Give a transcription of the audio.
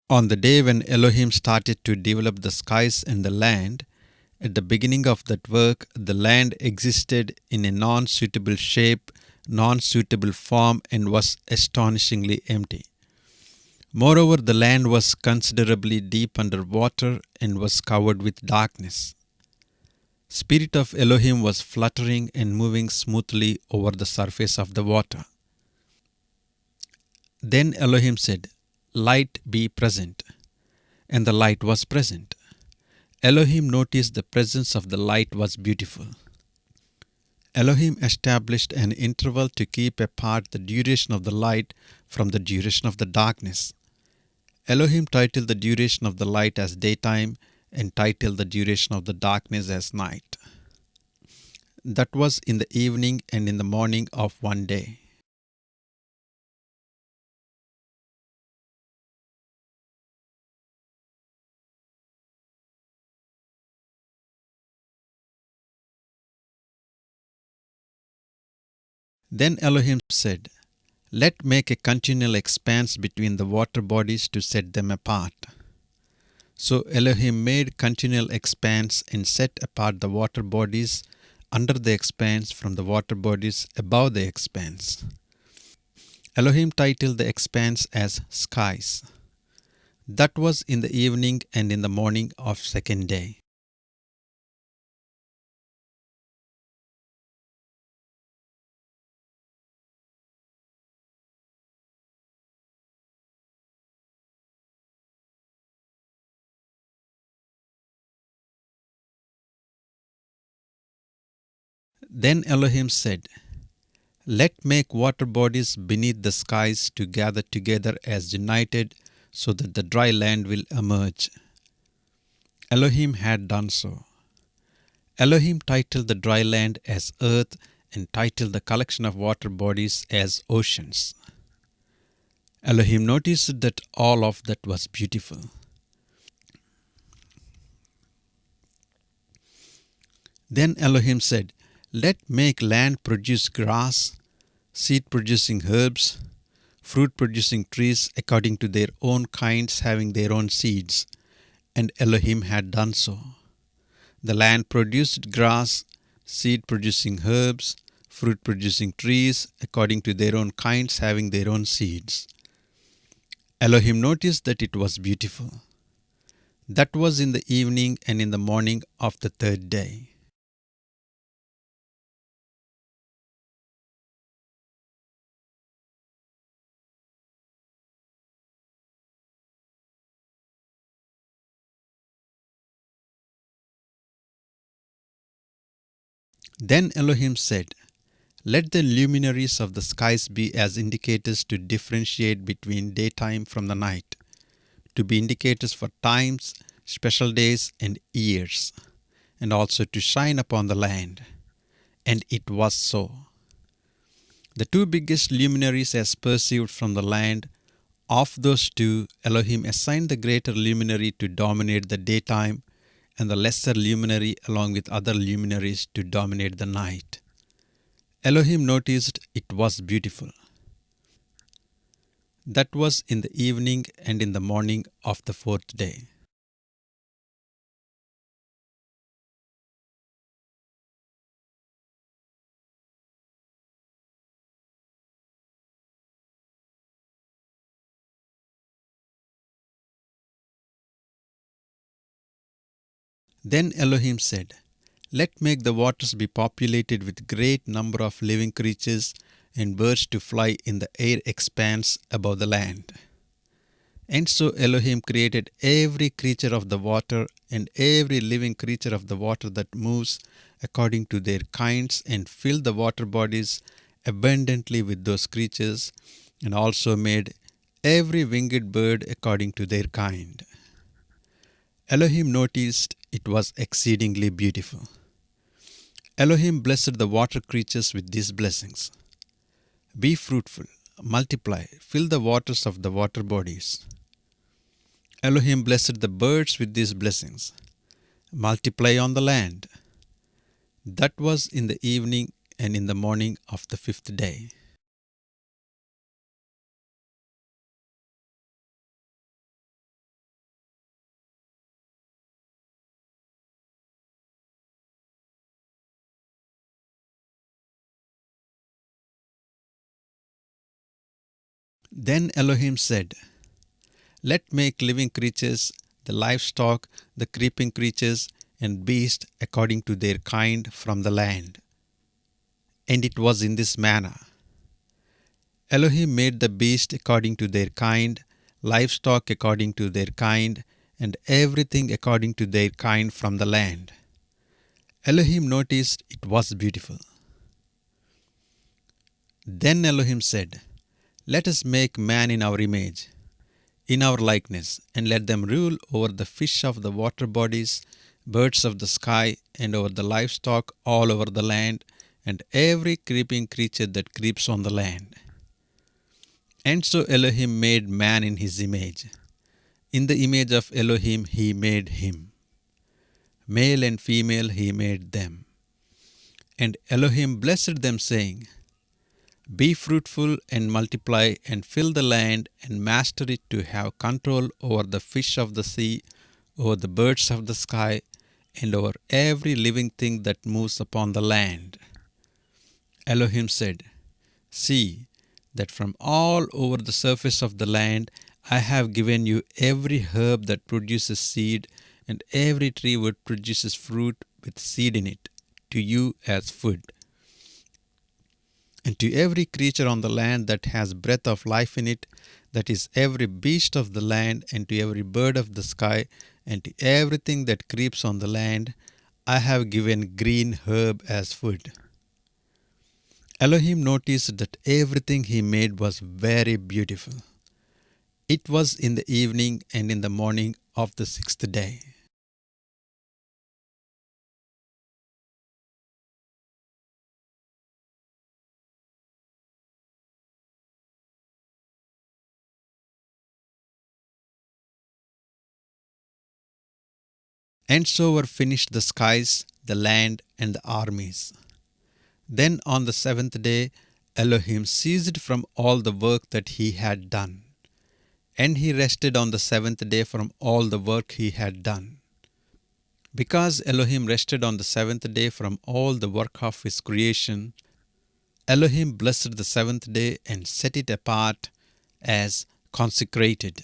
On the day when Elohim started to develop the skies and the land, at the beginning of that work, the land existed in a non suitable shape, non suitable form, and was astonishingly empty. Moreover, the land was considerably deep under water and was covered with darkness. Spirit of Elohim was fluttering and moving smoothly over the surface of the water. Then Elohim said, "Light be present." And the light was present. Elohim noticed the presence of the light was beautiful. Elohim established an interval to keep apart the duration of the light from the duration of the darkness. Elohim titled the duration of the light as daytime and titled the duration of the darkness as night. That was in the evening and in the morning of one day. Then Elohim said, "Let make a continual expanse between the water bodies to set them apart." So Elohim made continual expanse and set apart the water bodies under the expanse from the water bodies above the expanse. Elohim titled the expanse as skies. That was in the evening and in the morning of second day. Then Elohim said, "Let make water bodies beneath the skies to gather together as united so that the dry land will emerge." Elohim had done so. Elohim titled the dry land as earth and titled the collection of water bodies as oceans. Elohim noticed that all of that was beautiful. Then Elohim said, "Let make land produce grass, seed producing herbs, fruit producing trees according to their own kinds, having their own seeds." And Elohim had done so. The land produced grass, seed producing herbs, fruit producing trees according to their own kinds, having their own seeds. Elohim noticed that it was beautiful. That was in the evening and in the morning of the third day. Then Elohim said, "Let the luminaries of the skies be as indicators to differentiate between daytime from the night, to be indicators for times, special days, and years, and also to shine upon the land." And it was so. The two biggest luminaries as perceived from the land, of those two, Elohim assigned the greater luminary to dominate the daytime and the lesser luminary along with other luminaries to dominate the night. Elohim noticed it was beautiful. That was in the evening and in the morning of the fourth day. Then Elohim said, "Let make the waters be populated with great number of living creatures and birds to fly in the air expanse above the land." And so Elohim created every creature of the water and every living creature of the water that moves according to their kinds, and filled the water bodies abundantly with those creatures, and also made every winged bird according to their kind. Elohim noticed it was exceedingly beautiful. Elohim blessed the water creatures with these blessings: "Be fruitful, multiply, fill the waters of the water bodies." Elohim blessed the birds with these blessings: "Multiply on the land." That was in the evening and in the morning of the fifth day. Then Elohim said, Let make living creatures, the livestock, the creeping creatures, and beasts according to their kind from the land. And it was in this manner. Elohim made the beast according to their kind, livestock according to their kind, and everything according to their kind from the land. Elohim noticed it was beautiful. Then Elohim said, Let us make man in our image, in our likeness, and let them rule over the fish of the water bodies, birds of the sky, and over the livestock all over the land, and every creeping creature that creeps on the land. And so Elohim made man in his image. In the image of Elohim he made him. Male and female he made them. And Elohim blessed them, saying, Be fruitful and multiply and fill the land and master it to have control over the fish of the sea, over the birds of the sky, and over every living thing that moves upon the land. Elohim said, See, that from all over the surface of the land I have given you every herb that produces seed, and every tree that produces fruit with seed in it, to you as food. And to every creature on the land that has breath of life in it, that is every beast of the land, and to every bird of the sky, and to everything that creeps on the land, I have given green herb as food. Elohim noticed that everything he made was very beautiful. It was in the evening and in the morning of the sixth day. And so were finished the skies, the land, and the armies. Then on the seventh day Elohim ceased from all the work that he had done. And he rested on the seventh day from all the work he had done. Because Elohim rested on the seventh day from all the work of his creation, Elohim blessed the seventh day and set it apart as consecrated.